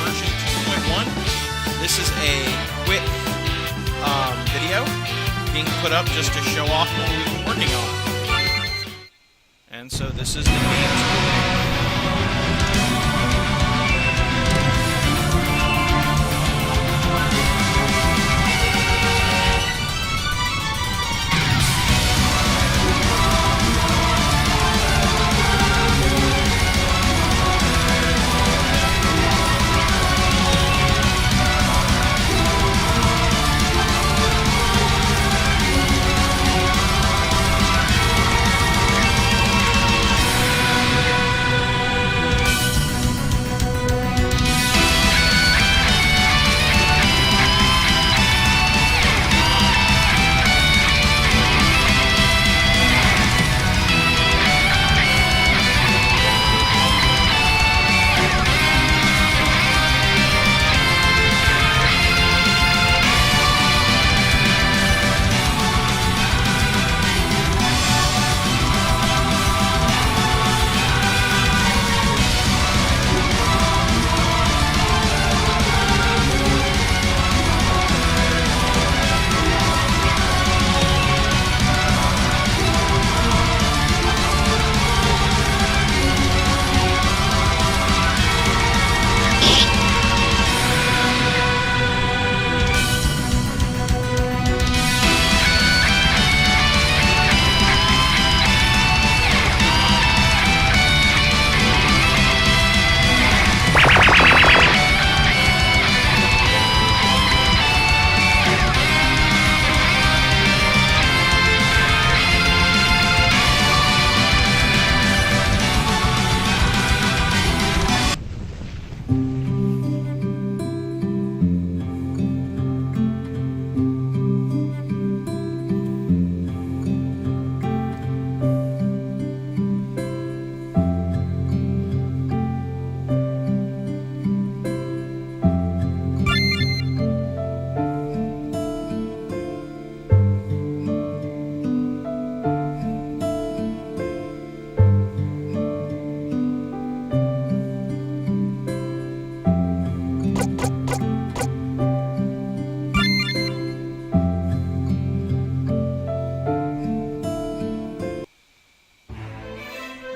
version 2.1. This is a quick video being put up just to show off what we've been working on. And so this is the game's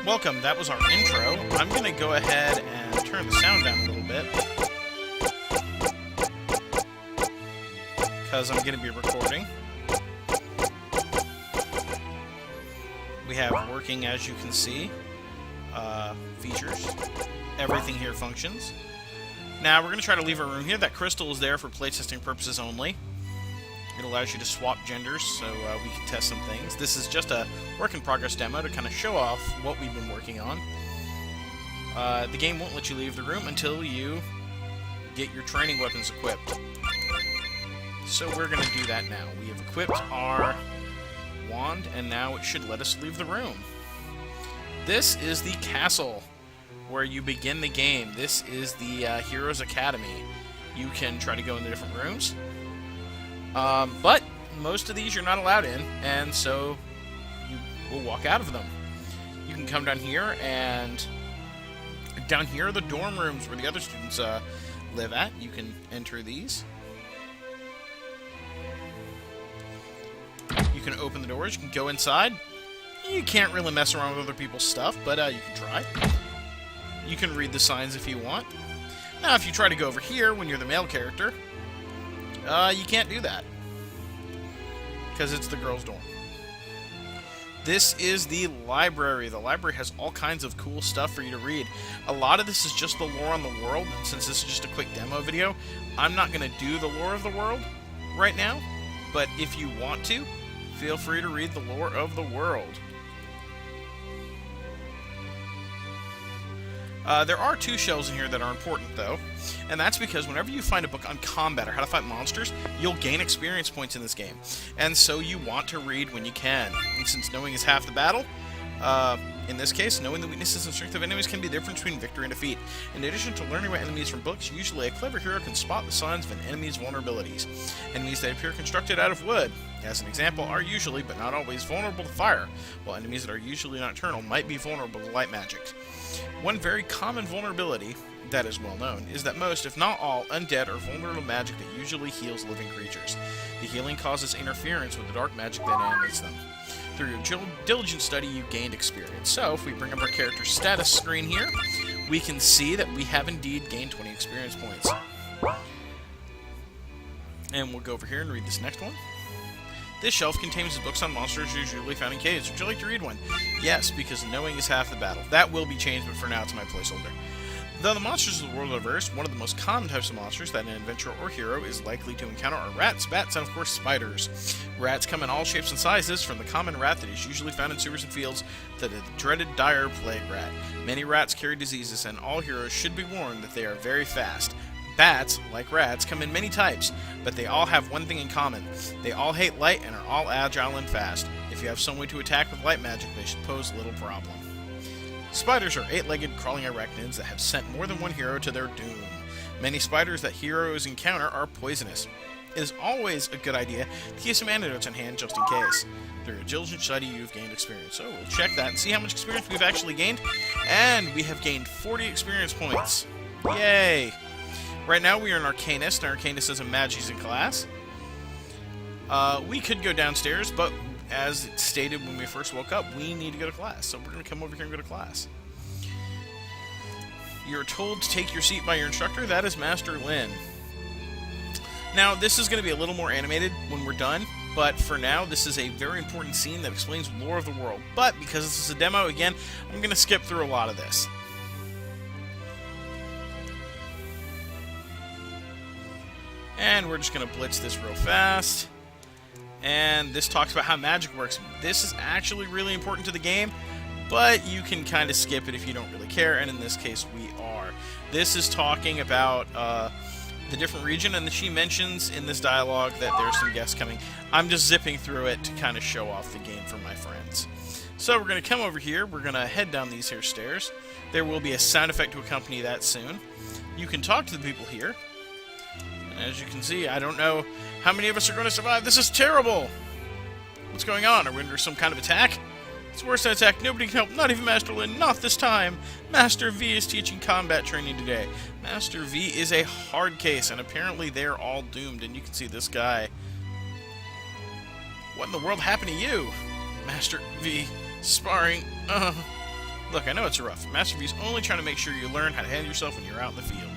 welcome. That was our intro. I'm going to go ahead and turn the sound down a little bit because I'm going to be recording. We have working, as you can see, features. Everything here functions. Now we're going to try to leave a room here. That crystal is there for playtesting purposes only. It allows you to swap genders, so we can test some things. This is just a work-in-progress demo to kind of show off what we've been working on. The game won't let you leave the room until you get your training weapons equipped. So we're going to do that now. We have equipped our wand, and now it should let us leave the room. This is the castle where you begin the game. This is the Heroes Academy. You can try to go into different rooms. But most of these you're not allowed in, and so you will walk out of them. You can come down here, and down here are the dorm rooms where the other students live at. You can enter these. You can open the doors, you can go inside. You can't really mess around with other people's stuff, but you can try. You can read the signs if you want. Now, if you try to go over here when you're the male character, you can't do that, because it's the girls' dorm. This is the library. The library has all kinds of cool stuff for you to read. A lot of this is just the lore on the world, and since this is just a quick demo video, I'm not going to do the lore of the world right now, but if you want to, feel free to read the lore of the world. There are two shelves in here that are important, though, and that's because whenever you find a book on combat or how to fight monsters, you'll gain experience points in this game, and so you want to read when you can. And since knowing is half the battle, in this case, knowing the weaknesses and strength of enemies can be the difference between victory and defeat. In addition to learning about enemies from books, usually a clever hero can spot the signs of an enemy's vulnerabilities. Enemies that appear constructed out of wood, as an example, are usually, but not always, vulnerable to fire, while enemies that are usually nocturnal might be vulnerable to light magic. One very common vulnerability that is well known is that most, if not all, undead are vulnerable to magic that usually heals living creatures. The healing causes interference with the dark magic that animates them. Through your diligent study, you gained experience. So, if we bring up our character status screen here, we can see that we have indeed gained 20 experience points. And we'll go over here and read this next one. This shelf contains books on monsters usually found in caves. Would you like to read one? Yes, because knowing is half the battle. That will be changed, but for now it's my placeholder. Though the monsters of the world are diverse, one of the most common types of monsters that an adventurer or hero is likely to encounter are rats, bats, and of course spiders. Rats come in all shapes and sizes, from the common rat that is usually found in sewers and fields to the dreaded dire plague rat. Many rats carry diseases, and all heroes should be warned that they are very fast. Bats, like rats, come in many types, but they all have one thing in common. They all hate light and are all agile and fast. If you have some way to attack with light magic, they should pose little problem. Spiders are 8-legged crawling arachnids that have sent more than one hero to their doom. Many spiders that heroes encounter are poisonous. It is always a good idea to keep some antidotes on hand just in case. Through a diligent study, you've gained experience. So we'll check that and see how much experience we've actually gained. And we have gained 40 experience points. Yay! Right now we are an Arcanist, and Arcanist is a mag-using class. We could go downstairs, but as stated when we first woke up, we need to go to class. So we're going to come over here and go to class. You're told to take your seat by your instructor. That is Master Lin. Now, this is going to be a little more animated when we're done, but for now, this is a very important scene that explains lore of the world. But because this is a demo, again, I'm going to skip through a lot of this. And we're just going to blitz this real fast. And this talks about how magic works. This is actually really important to the game, but you can kind of skip it if you don't really care, and in this case we are. This is talking about the different region, and she mentions in this dialogue that there's some guests coming. I'm just zipping through it to kind of show off the game for my friends. So we're going to come over here, we're going to head down these here stairs. There will be a sound effect to accompany that soon. You can talk to the people here. As you can see, I don't know how many of us are going to survive. This is terrible! What's going on? Are we under some kind of attack? It's worse than attack. Nobody can help. Not even Master Lin. Not this time. Master V is teaching combat training today. Master V is a hard case, and apparently they're all doomed. And you can see this guy. What in the world happened to you? Master V. Sparring. Look, I know it's rough. Master V's only trying to make sure you learn how to handle yourself when you're out in the field.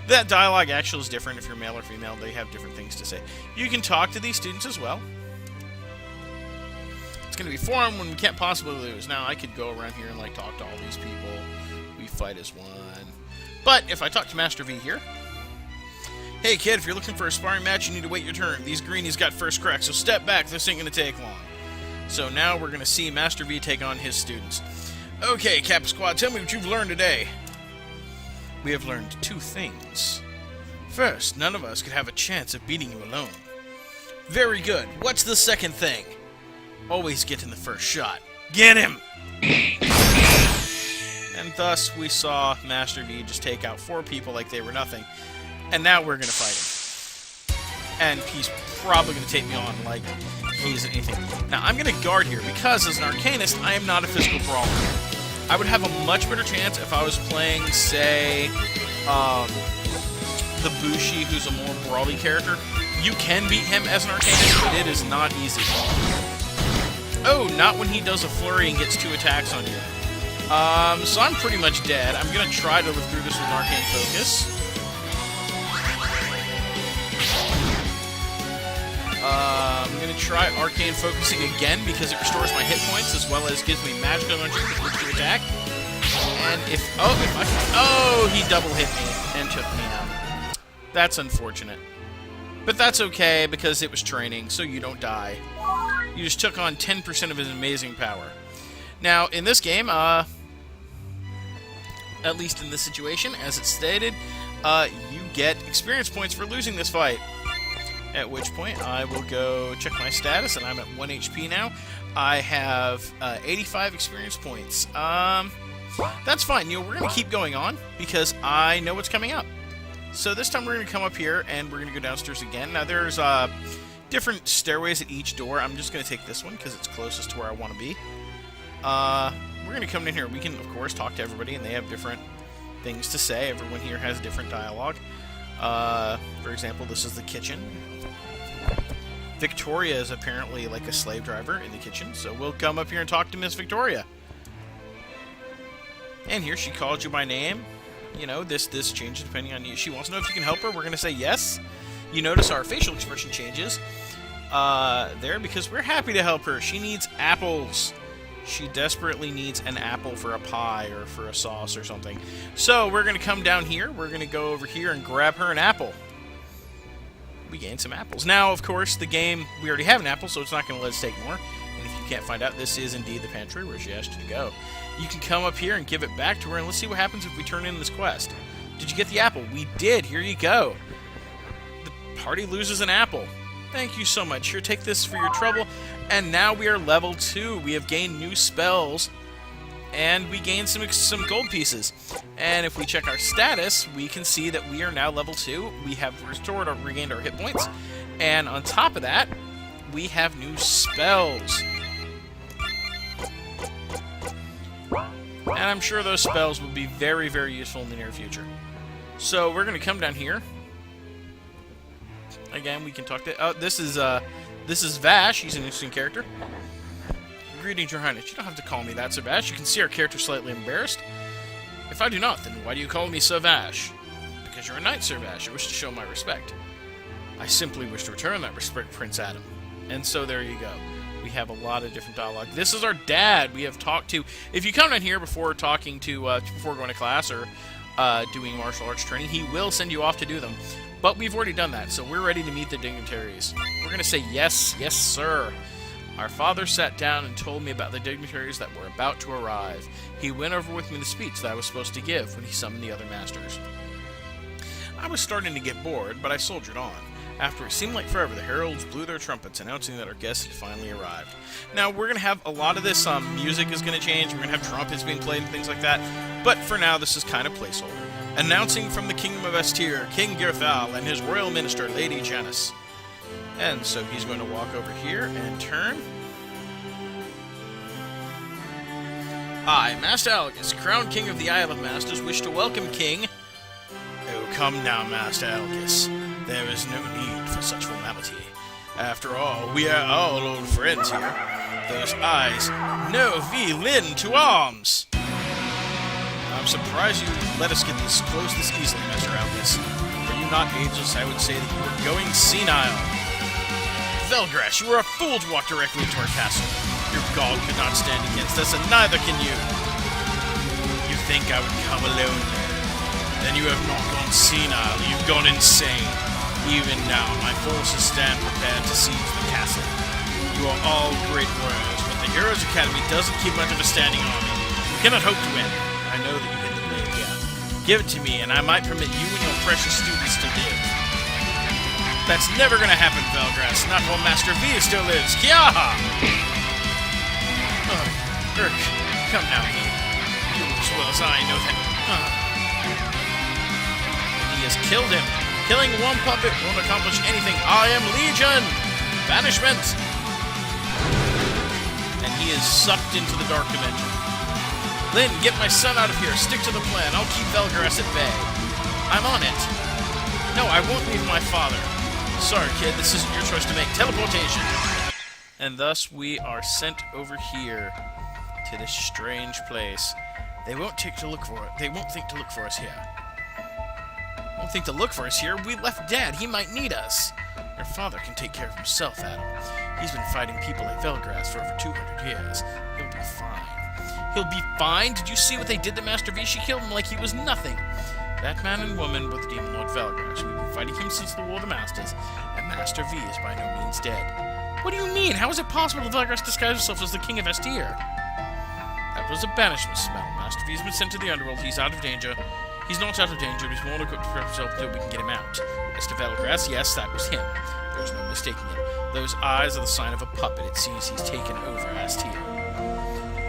That dialogue actually is different if you're male or female. They have different things to say. You can talk to these students as well. It's going to be fun when we can't possibly lose. Now, I could go around here and like talk to all these people. We fight as one. But if I talk to Master V here... Hey kid, if you're looking for a sparring match, you need to wait your turn. These greenies got first crack, so step back. This ain't going to take long. So now we're going to see Master V take on his students. Okay, Cap Squad, tell me what you've learned today. We have learned 2 things. First, none of us could have a chance of beating you alone. Very good. What's the second thing? Always get in the first shot. Get him! And thus, we saw Master V just take out 4 people like they were nothing. And now we're going to fight him. And he's probably going to take me on like he isn't anything. Now, I'm going to guard here because as an Arcanist, I am not a physical brawler. I would have a much better chance if I was playing, say, the Bushi, who's a more brawly character. You can beat him as an Arcanist, but it is not easy. Oh, not when he does a flurry and gets 2 attacks on you. So I'm pretty much dead. I'm going to try to live through this with Arcane Focus. I'm going to try Arcane Focusing again because it restores my hit points as well as gives me magical energy to attack. And he double hit me and took me out. That's unfortunate. But that's okay because it was training, so you don't die. You just took on 10% of his amazing power. Now, in this game, at least in this situation, as it's stated, you get experience points for losing this fight. At which point, I will go check my status, and I'm at 1 HP now. I have 85 experience points. That's fine. You know, we're going to keep going on, because I know what's coming up. So this time we're going to come up here, and we're going to go downstairs again. Now, there's different stairways at each door. I'm just going to take this one, because it's closest to where I want to be. We're going to come in here. We can, of course, talk to everybody, and they have different things to say. Everyone here has different dialogue. For example, this is the kitchen. Victoria is apparently like a slave driver in the kitchen, so we'll come up here and talk to Miss Victoria. And here she called you by name. You know, this changes depending on you. She wants to know if you can help her. We're going to say yes. You notice our facial expression changes there because we're happy to help her. She needs apples. She desperately needs an apple for a pie or for a sauce or something. So we're going to come down here. We're going to go over here and grab her an apple. We gain some apples. Now, of course, the game, we already have an apple, so it's not going to let us take more. And if you can't find out, this is indeed the pantry where she asked you to go. You can come up here and give it back to her, and let's see what happens if we turn in this quest. Did you get the apple? We did. Here you go. The party loses an apple. Thank you so much. Here, take this for your trouble. And now we are level 2. We have gained new spells, and we gained some gold pieces. And if we check our status, we can see that we are now level 2. We have regained our hit points. And on top of that, we have new spells. And I'm sure those spells will be very, very useful in the near future. So we're going to come down here. Again, we can talk to... Oh, this is Vash. He's an interesting character. Greetings, Your Highness. You don't have to call me that, Sir Vash. You can see our character slightly embarrassed. If I do not, then why do you call me Sir Vash? Because you're a knight, Sir Vash. I wish to show my respect. I simply wish to return that respect, Prince Adam. And so there you go. We have a lot of different dialogue. This is our dad. We have talked to... If you come down here before talking to... before going to class or doing martial arts training, he will send you off to do them. But we've already done that, so we're ready to meet the dignitaries. We're going to say yes, yes, sir. Our father sat down and told me about the dignitaries that were about to arrive. He went over with me the speech that I was supposed to give when he summoned the other masters. I was starting to get bored, but I soldiered on. After it seemed like forever, the heralds blew their trumpets, announcing that our guests had finally arrived. Now, we're going to have a lot of this, music is going to change, we're going to have trumpets being played and things like that, but for now, this is kind of placeholder. Announcing from the Kingdom of Estir, King Girthal and his royal minister, Lady Janice. And so he's going to walk over here and turn. I, Master Algus, crowned King of the Isle of Masters, wish to welcome King... Oh, come now, Master Algus. There is no need for such formality. After all, we are all old friends here. Those eyes. No, V. Lin, to arms! I'm surprised you let us get this close this easily, Master Algus. Were you not ageless, I would say that you were going senile. Velgrass, you are a fool to walk directly into our castle. Your god could not stand against us, and neither can you. You think I would come alone there? Then you have not gone senile, you've gone insane. Even now, my forces stand prepared to siege the castle. You are all great warriors, but the Heroes Academy doesn't keep much of a standing army. You cannot hope to win. I know that you hit the blade, yeah. Give it to me, and I might permit you and your precious students to live. That's never gonna happen, Velgrass. Not while Master V still lives. Kiaha! Urk, come now, V. You as well as I know that... He has killed him. Killing one puppet won't accomplish anything. I am Legion! Banishment! And he is sucked into the Dark Dimension. Lynn, get my son out of here. Stick to the plan. I'll keep Velgrass at bay. I'm on it. No, I won't leave my father. Sorry, kid. This isn't your choice to make. Teleportation. And thus we are sent over here to this strange place. They won't think to look for it. They won't think to look for us here. Won't think to look for us here. We left Dad. He might need us. Your father can take care of himself, Adam. He's been fighting people like Velgrass for over 200 years. He'll be fine. He'll be fine? Did you see what they did to Master V? She killed him like he was nothing. That man and woman were the Demon Lord Velgrass. We've been fighting him since the War of the Masters, and Master V is by no means dead. What do you mean? How is it possible that Velgrass disguised himself as the King of Estir? That was a banishment spell. Master V's been sent to the underworld. He's out of danger. He's not out of danger, but he's more equipped to prep himself until we can get him out. As to Velgrass, yes, that was him. There's no mistaking it. Those eyes are the sign of a puppet. It seems he's taken over Estir.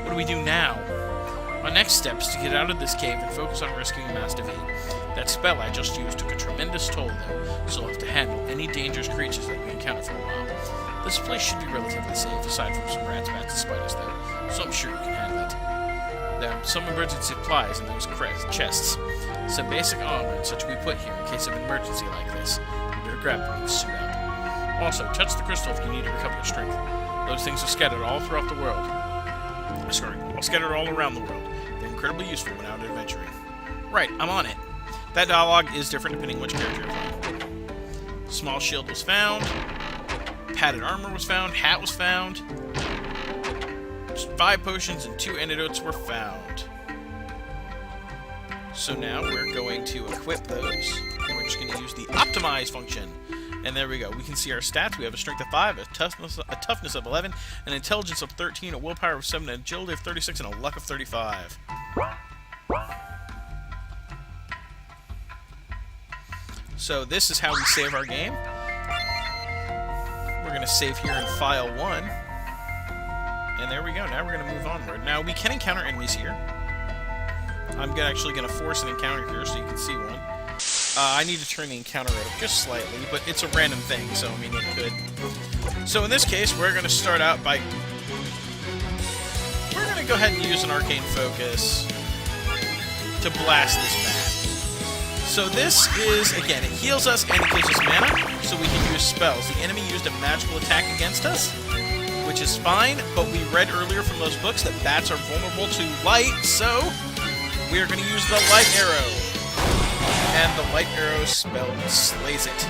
What do we do now? Our next step is to get out of this cave and focus on rescuing Master V. That spell I just used took a tremendous toll, though, so I'll have to handle any dangerous creatures that we encounter for a while. This place should be relatively safe, aside from some rats, bats, and spiders, though, so I'm sure you can handle it. Some emergency supplies in those chests. Some basic armor and such we put here in case of an emergency like this. You better grab them and suit up. Also, touch the crystal if you need to recover your strength. Those things are scattered all throughout the world. Scattered all around the world. They're incredibly useful when out adventuring. Right, I'm on it. That dialogue is different depending on which character you're playing. Small shield was found. Padded armor was found. Hat was found. 5 potions and 2 antidotes were found. So now we're going to equip those. We're just going to use the optimize function. And there we go. We can see our stats. We have a strength of 5, a toughness of 11, an intelligence of 13, a willpower of 7, an agility of 36, and a luck of 35. So this is how we save our game. We're going to save here in file 1. And there we go. Now we're going to move onward. Now we can encounter enemies here. I'm actually going to force an encounter here so you can see one. I need to turn the encounter up just slightly, but it's a random thing, so I mean it could. So in this case, we're going to start out by... We're going to go ahead and use an arcane focus to blast this map. So this is, again, it heals us and it gives us mana, so we can use spells. The enemy used a magical attack against us, which is fine, but we read earlier from those books that bats are vulnerable to light, so we are going to use the light arrow. And the light arrow spell slays it.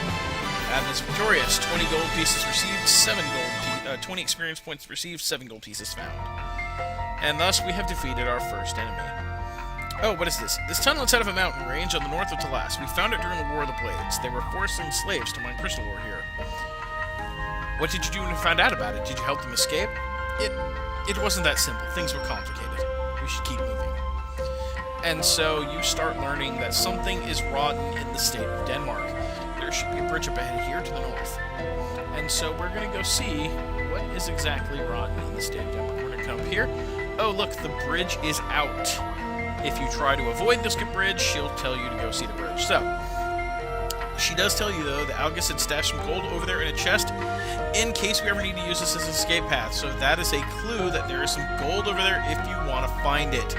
And is victorious. 20 gold pieces received, 20 experience points received, 7 gold pieces found. And thus we have defeated our first enemy. Oh, what is this? This tunnel inside of a mountain range on the north of Talas. We found it during the War of the Blades. They were forcing slaves to mine crystal ore here. What did you do when you found out about it? Did you help them escape? It wasn't that simple. Things were complicated. We should keep moving. And so you start learning that something is rotten in the state of Denmark. There should be a bridge up ahead here to the north. And so we're going to go see what is exactly rotten in the state of Denmark. We're going to come up here. Oh, look, the bridge is out. If you try to avoid this bridge, she'll tell you to go see the bridge. So, she does tell you, though, that Algus had stashed some gold over there in a chest in case we ever need to use this as an escape path. So that is a clue that there is some gold over there if you want to find it.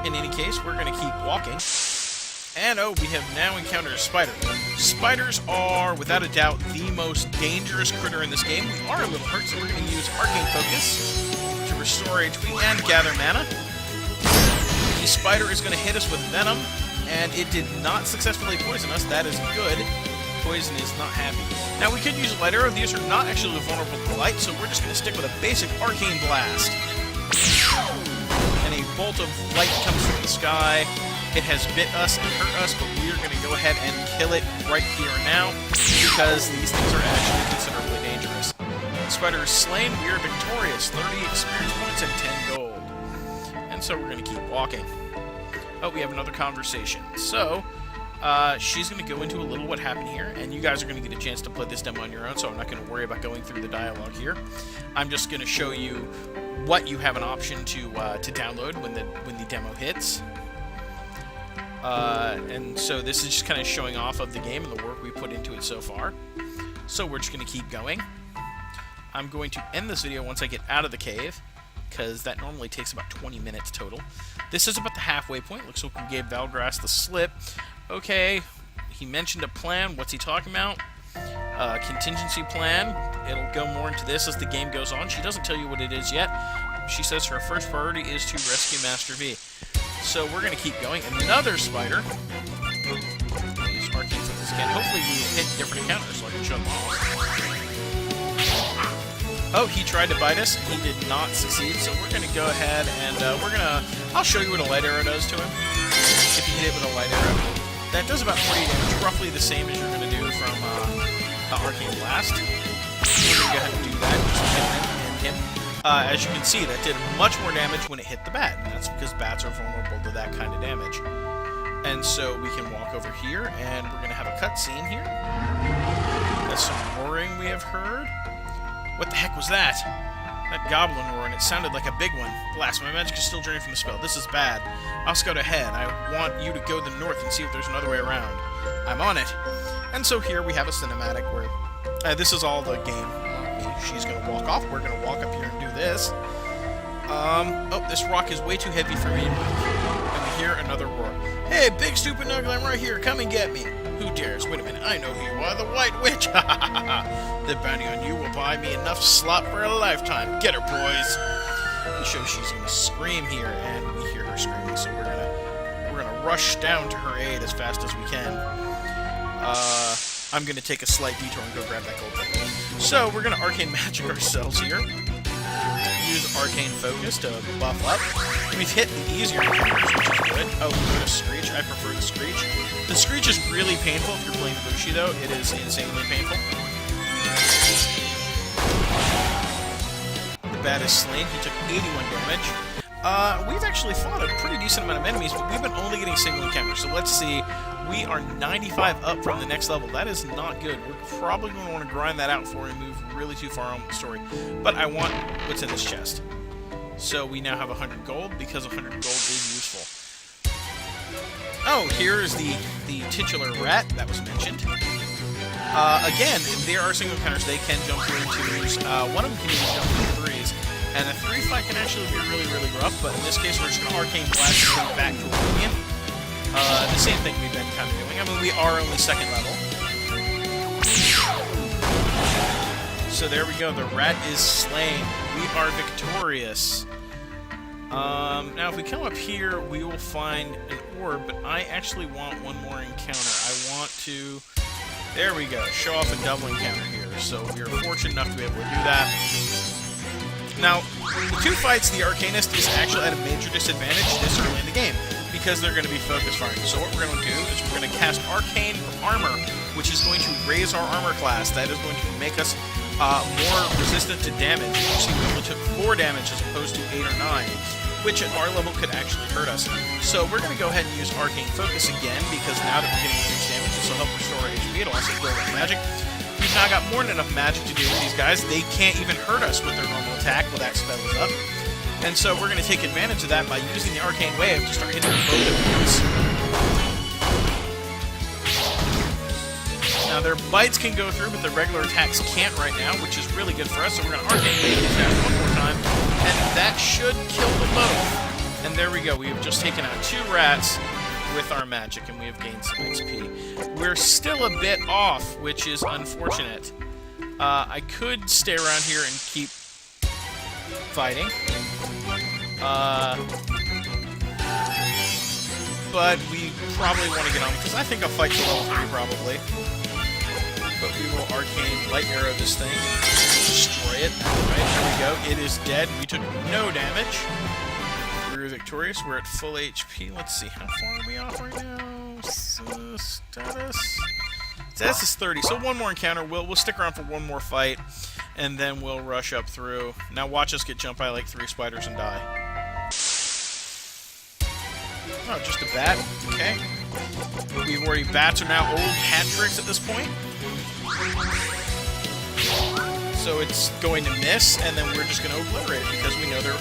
In any case, we're going to keep walking. And, oh, we have now encountered a spider. Spiders are, without a doubt, the most dangerous critter in this game. We are a little hurt, so we're going to use Arcane Focus to restore HP and gather mana. The spider is going to hit us with Venom, and it did not successfully poison us. That is good. Poison is not happy. Now, we could use a light arrow. These are not actually vulnerable to light, so we're just going to stick with a basic Arcane Blast. And a bolt of light comes from the sky. It has bit us and hurt us, but we are going to go ahead and kill it right here and now, because these things are actually considerably dangerous. The spider is slain. We are victorious. 30 experience points and 10 gold. And so we're going to keep walking. Oh, we have another conversation. So, she's going to go into a little what happened here, and you guys are going to get a chance to play this demo on your own, so I'm not going to worry about going through the dialogue here. I'm just going to show you what you have an option to download when the demo hits. And so this is just kind of showing off of the game and the work we put into it so far. So we're just going to keep going. I'm going to end this video once I get out of the cave, because that normally takes about 20 minutes total. This is about the halfway point. Looks like we gave Valgras the slip. Okay, he mentioned a plan. What's he talking about? Contingency plan. It'll go more into this as the game goes on. She doesn't tell you what it is yet. She says her first priority is to rescue Master V. So we're going to keep going. Another spider. Use Arcane Focus again. Hopefully we will hit different encounters so I can show them all. Oh, he tried to bite us. He did not succeed. So we're going to go ahead and I'll show you what a light arrow does to him. If you hit it with a light arrow. That does about 40 damage. Roughly the same as you're going to do from Arcane Blast. We're going to go ahead and do that. Just hit him. As you can see, that did much more damage when it hit the bat, and that's because bats are vulnerable to that kind of damage. And so we can walk over here, and we're going to have a cutscene here. That's some roaring we have heard. What the heck was that? That goblin roar, and it sounded like a big one. Blast, my magic is still draining from the spell. This is bad. I'll scout ahead. I want you to go to the north and see if there's another way around. I'm on it. And so here we have a cinematic where this is all the game. She's going to walk off. We're going to walk up here and do this. Oh, this rock is way too heavy for me to move. And we hear another roar. Hey, big stupid nugget, I'm right here. Come and get me. Who dares? Wait a minute, I know who you are. The White Witch. Ha ha ha ha. The bounty on you will buy me enough slop for a lifetime. Get her, boys. We show she's gonna scream here, and we hear her screaming, so we're gonna rush down to her aid as fast as we can. I'm gonna take a slight detour and go grab that gold. So we're gonna arcane magic ourselves here. Use arcane focus to buff up. We've hit the easier encounters, which is good. Oh, we go to Screech. I prefer the Screech. The Screech is really painful if you're playing Bushi, though. It is insanely painful. The bat is slain. He took 81 damage. We've actually fought a pretty decent amount of enemies, but we've been only getting single encounters. So let's see. We are 95 up from the next level. That is not good. We're probably going to want to grind that out before we move really too far on with the story. But I want what's in this chest. So we now have 100 gold, because 100 gold is useful. Oh, here is the titular rat that was mentioned. Again, there are single encounters. They can jump through in twos. One of them can even jump through threes. And a 3-fight can actually be really, really rough, but in this case we're just going to arcane blast and back to Oblivion. The same thing we've been kind of doing. I mean, we are only second level. So there we go, the rat is slain. We are victorious. Now if we come up here, we will find an orb, but I actually want one more encounter. I want to... There we go, show off a double encounter here. So we are fortunate enough to be able to do that. Now, the two fights, the Arcanist is actually at a major disadvantage this early in the game, because they're going to be focus firing. So what we're going to do is we're going to cast Arcane Armor, which is going to raise our armor class. That is going to make us more resistant to damage. You see, we only took 4 damage as opposed to 8 or 9, which at our level could actually hurt us. So we're going to go ahead and use Arcane Focus again, because now that we're getting reduced damage, this will help restore HP. It'll also build up magic. We've now got more than enough magic to deal with these guys. They can't even hurt us with their normal attack while that spell is up. And so we're going to take advantage of that by using the Arcane Wave to start hitting them both at once. Now their bites can go through, but the regular attacks can't right now, which is really good for us. So we're going to Arcane Wave these guys one more time, and that should kill them both. And there we go. We have just taken out 2 rats with our magic, and we have gained some XP. We're still a bit off, which is unfortunate. I could stay around here and keep fighting. But we probably want to get on, because I think I'll fight to level 3 probably. But we will Arcane Light Arrow this thing, destroy it. Alright, there we go. It is dead. We took no damage. We're victorious. We're at full HP. Let's see, how far are we off right now? Status? Status is 30, so one more encounter. We'll stick around for one more fight, and then we'll rush up through. Now watch us get jumped by like 3 spiders and die. Oh, just a bat. Okay. We've already... Bats are now old hat tricks at this point. So it's going to miss, and then we're just going to obliterate it, because we know they're...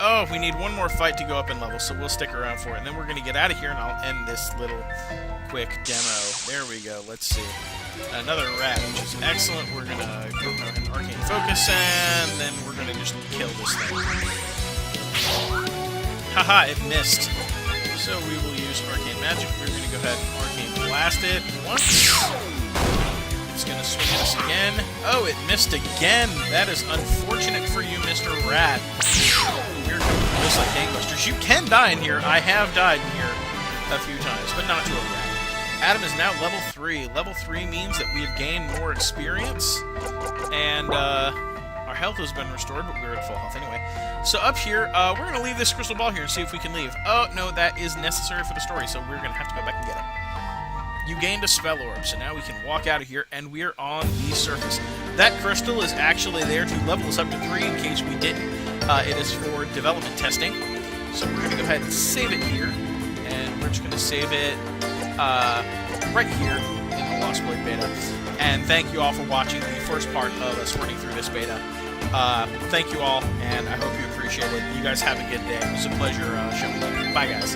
Oh, we need one more fight to go up in level, so we'll stick around for it. And then we're going to get out of here, and I'll end this little quick demo. There we go. Let's see. Another rat, which is excellent. We're going to go ahead and Arcane Focus, and then we're going to just kill this thing. Haha, it missed. So we will use Arcane Magic. We're going to go ahead and Arcane Blast it once. It's going to swing at us again. Oh, it missed again. That is unfortunate for you, Mr. Rat. We're going for this like gangbusters. You can die in here. I have died in here a few times, but not to a rat. Adam is now level 3. Level 3 means that we have gained more experience, and our health has been restored, but we're at full health anyway. So up here, we're going to leave this crystal ball here and see if we can leave. Oh, no, that is necessary for the story, so we're going to have to go back and get it. You gained a spell orb, so now we can walk out of here, and we're on the surface. That crystal is actually there to level us up to 3 in case we didn't. It is for development testing. So we're going to go ahead and save it here, and we're just going to save it right here in the Lost Blade beta. And thank you all for watching the first part of us working through this beta. Thank you all, and I hope you appreciate it. You guys have a good day. It was a pleasure showing you. Bye, guys.